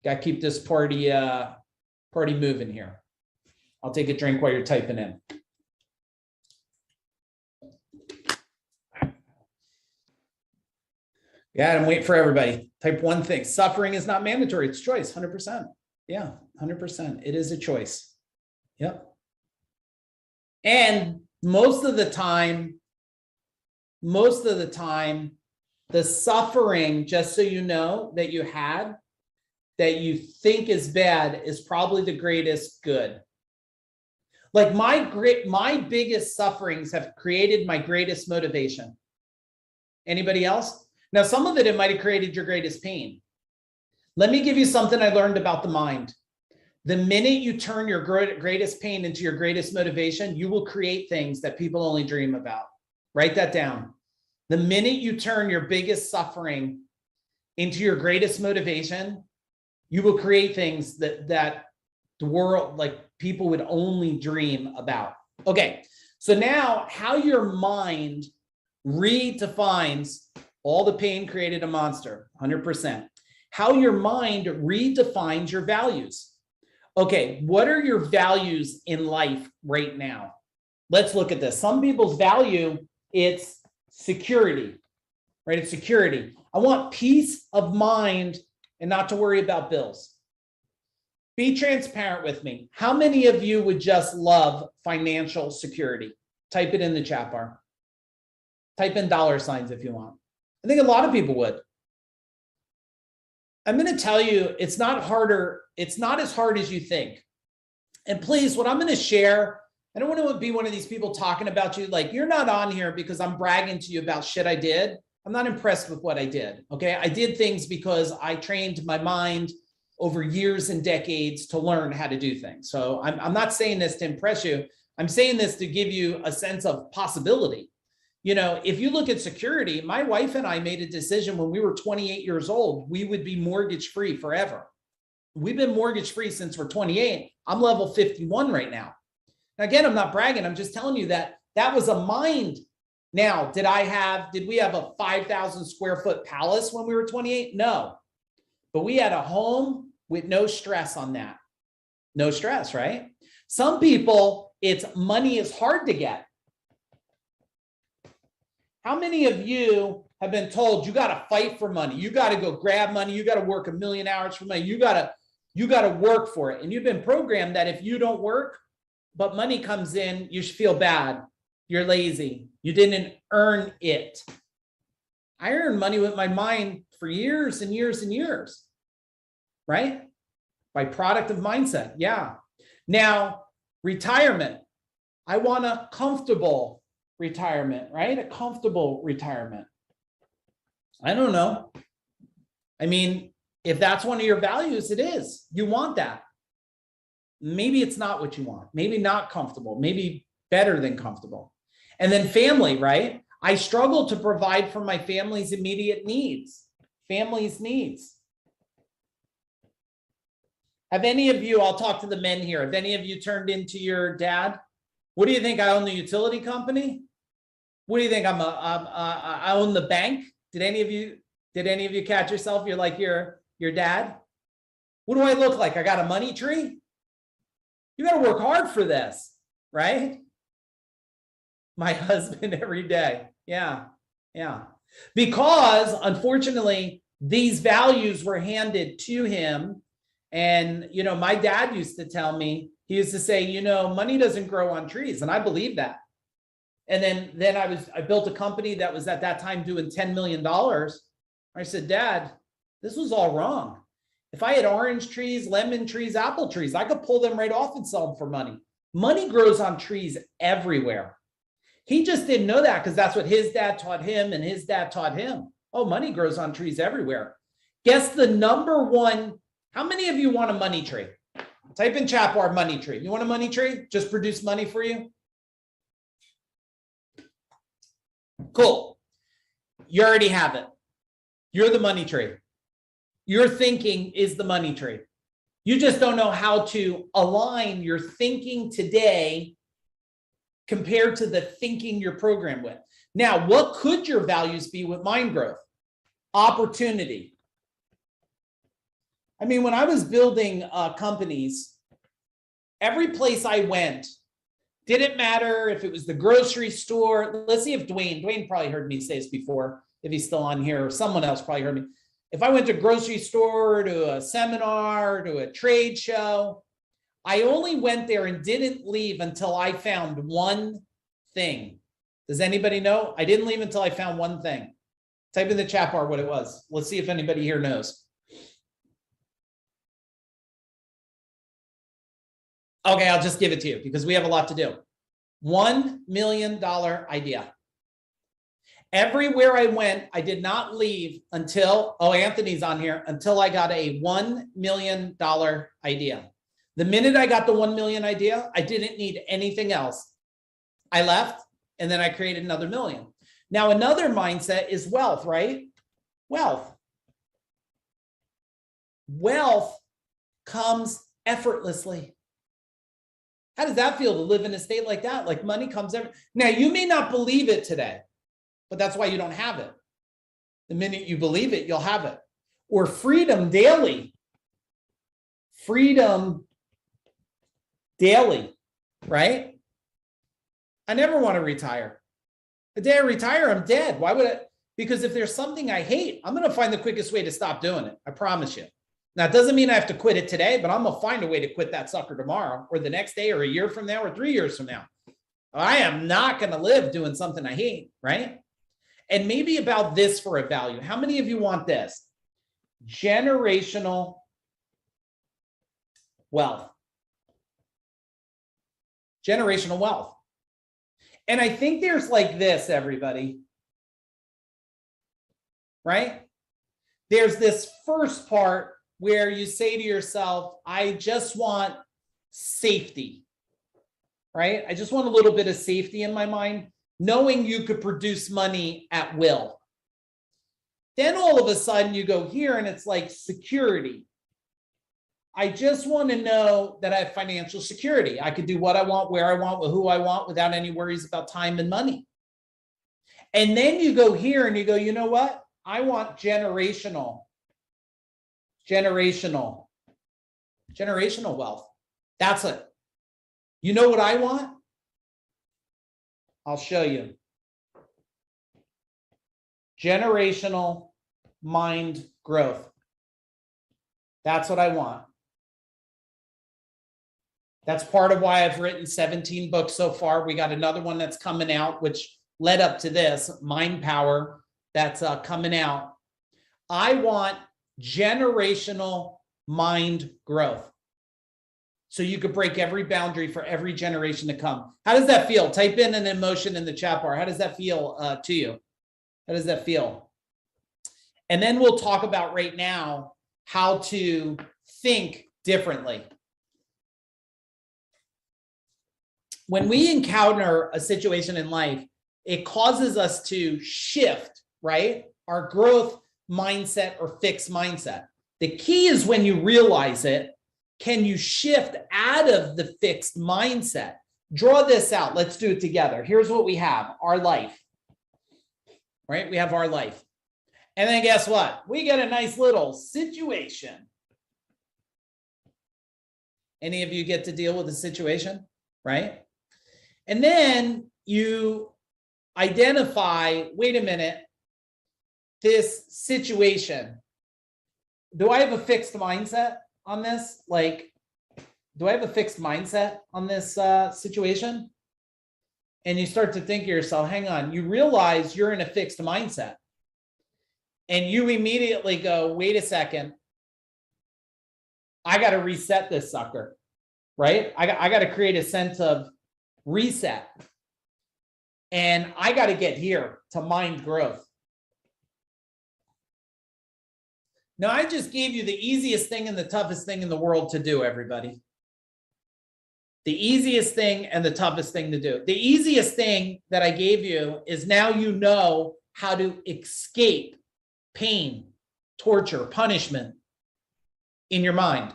Got to keep this party moving here. I'll take a drink while you're typing in. Yeah, I'm waiting for everybody. Type one thing. Suffering is not mandatory. It's choice, 100%. Yeah, 100%. It is a choice. Yep. And most of the time, the suffering, just so you know, that you had, that you think is bad, is probably the greatest good. Like my biggest sufferings have created my greatest motivation. Anybody else? Now, some of it might have created your greatest pain. Let me give you something I learned about the mind. The minute you turn your greatest pain into your greatest motivation, you will create things that people only dream about. Write that down. The minute you turn your biggest suffering into your greatest motivation, you will create things that the world, like people would only dream about. Okay, so now how your mind redefines all the pain created a monster, 100%. How your mind redefines your values. Okay, what are your values in life right now? Let's look at this. Some people's value, it's security, right? It's security. I want peace of mind and not to worry about bills. Be transparent with me. How many of you would just love financial security? Type it in the chat bar. Type in $signs if you want. I think a lot of people would. I'm going to tell you, it's not harder. It's not as hard as you think. And please, what I'm going to share, I don't want to be one of these people talking about you like you're not on here because I'm bragging to you about shit I did. I'm not impressed with what I did. Okay. I did things because I trained my mind over years and decades to learn how to do things. So I'm not saying this to impress you. I'm saying this to give you a sense of possibility. You know, if you look at security, my wife and I made a decision when we were 28 years old, we would be mortgage free forever. We've been mortgage free since we're 28. I'm level 51 right now. Now, again, I'm not bragging. I'm just telling you that that was a mind. Now, did we have a 5,000 square foot palace when we were 28? No, but we had a home with no stress on that. No stress, right? Some people, it's money is hard to get. How many of you have been told you got to fight for money? You got to go grab money. You got to work 1 million hours for money. You got to work for it. And you've been programmed that if you don't work, but money comes in, you should feel bad. You're lazy. You didn't earn it. I earned money with my mind for years and years and years, right? By product of mindset. Yeah. Now, retirement. I want a comfortable retirement, right? A comfortable retirement. I don't know. I mean, if that's one of your values, it is. You want that. Maybe it's not what you want. Maybe not comfortable. Maybe better than comfortable. And then family, right? I struggle to provide for my family's immediate needs. Family's needs. Have any of you, I'll talk to the men here. Have any of you turned into your dad? What do you think? I own the utility company? What do you think? I own the bank? Did any of you catch yourself? You're like your dad? What do I look like? I got a money tree? You got to work hard for this, right? My husband every day. Yeah. Yeah. Because unfortunately, these values were handed to him. And, you know, my dad used to tell me, he used to say, you know, money doesn't grow on trees. And I believe that. And then I built a company that was at that time doing $10 million. I said, Dad, this was all wrong. If I had orange trees, lemon trees, apple trees, I could pull them right off and sell them for money. Money grows on trees everywhere. He just didn't know that because that's what his dad taught him and his dad taught him. Oh, money grows on trees everywhere. Guess the number one. How many of you want a money tree? Type in chat bar money tree. You want a money tree? Just produce money for you? Cool. You already have it. You're the money tree. Your thinking is the money tree. You just don't know how to align your thinking today compared to the thinking you're programmed with. Now, what could your values be with mind growth? Opportunity. I mean, when I was building companies, every place I went, didn't matter if it was the grocery store. Let's see if Dwayne probably heard me say this before, if he's still on here, or someone else probably heard me. If I went to a grocery store, to a seminar, to a trade show, I only went there and didn't leave until I found one thing. Does anybody know? I didn't leave until I found one thing. Type in the chat bar what it was. Let's see if anybody here knows. Okay, I'll just give it to you because we have a lot to do. $1 million idea. Everywhere I went, I did not leave until, oh, Anthony's on here, until I got a $1 million idea. The minute I got the 1 million idea, I didn't need anything else. I left and then I created another million. Now, another mindset is wealth, right? Wealth. Wealth comes effortlessly. How does that feel to live in a state like that? Like money comes every. Now, you may not believe it today, but that's why you don't have it. The minute you believe it, you'll have it. Or freedom daily. Freedom daily, right? I never want to retire. The day I retire, I'm dead. Why would I? Because if there's something I hate, I'm going to find the quickest way to stop doing it. I promise you. Now, it doesn't mean I have to quit it today, but I'm going to find a way to quit that sucker tomorrow or the next day or a year from now or 3 years from now. I am not going to live doing something I hate, right? And maybe about this for a value. How many of you want this? Generational wealth. Generational wealth. And I think there's like this, everybody. Right? There's this first part where you say to yourself, I just want safety. Right? I just want a little bit of safety in my mind, knowing you could produce money at will. Then all of a sudden you go here and it's like security. I just want to know that I have financial security. I could do what I want, where I want, with who I want, without any worries about time and money. And then you go here and you go, you know what? I want generational wealth. That's it. You know what I want? I'll show you. Generational mind growth. That's what I want. That's part of why I've written 17 books so far. We got another one that's coming out, which led up to this, Mind Power, that's coming out. I want generational mind growth. So you could break every boundary for every generation to come. How does that feel? Type in an emotion in the chat bar. How does that feel to you? How does that feel? And then we'll talk about right now how to think differently. When we encounter a situation in life, it causes us to shift, right? Our growth mindset or fixed mindset. The key is when you realize it, can you shift out of the fixed mindset? Draw this out. Let's do it together. Here's what we have, our life, right? We have our life. And then guess what? We get a nice little situation. Any of you get to deal with a situation, right? And then you identify, wait a minute, this situation. Do I have a fixed mindset on this? Like, do I have a fixed mindset on this situation? And you start to think to yourself, hang on, you realize you're in a fixed mindset. And you immediately go, wait a second, I got to reset this sucker, right? I got to create a sense of reset. And I got to get here to mind growth. Now, I just gave you the easiest thing and the toughest thing in the world to do, everybody. The easiest thing and the toughest thing to do. The easiest thing that I gave you is now you know how to escape pain, torture, punishment in your mind.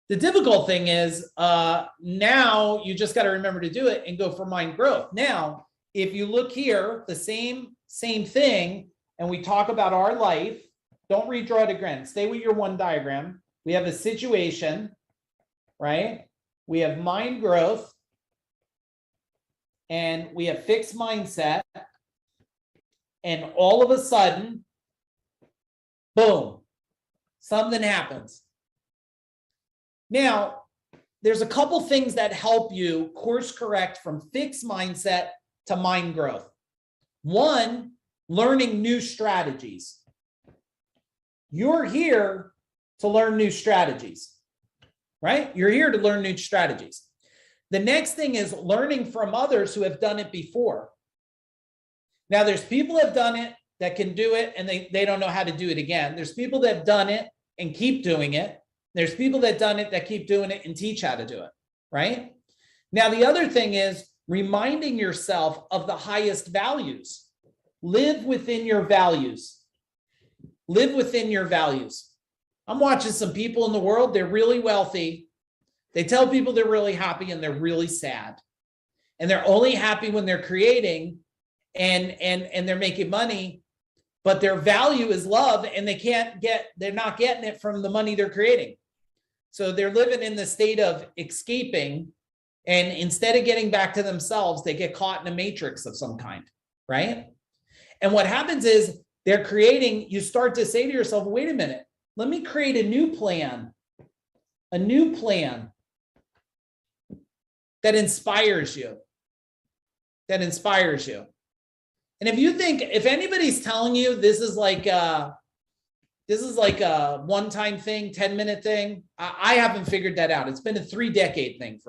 The difficult thing is now you just got to remember to do it and go for mind growth. Now, if you look here, the same thing, and we talk about our life, Don't redraw it again. Stay with your one diagram. We have a situation, right? We have mind growth and we have fixed mindset. And all of a sudden, boom, something happens. Now, there's a couple things that help you course correct from fixed mindset to mind growth. One, learning new strategies. You're here to learn new strategies, right? You're here to learn new strategies. The next thing is learning from others who have done it before. Now, there's people that have done it that can do it and they don't know how to do it again. There's people that have done it and keep doing it. There's people that have done it that keep doing it and teach how to do it, right? Now, the other thing is reminding yourself of the highest values. Live within your values. Live within your values. I'm watching some people in the world, they're really wealthy. They tell people they're really happy and they're really sad. And they're only happy when they're creating and they're making money, but their value is love and they're not getting it from the money they're creating. So they're living in the state of escaping, and instead of getting back to themselves, they get caught in a matrix of some kind, right? And what happens is they're creating, you start to say to yourself, wait a minute, let me create a new plan that inspires you, And if anybody's telling you this is like a one-time thing, 10-minute thing, I haven't figured that out. It's been a 3-decade thing for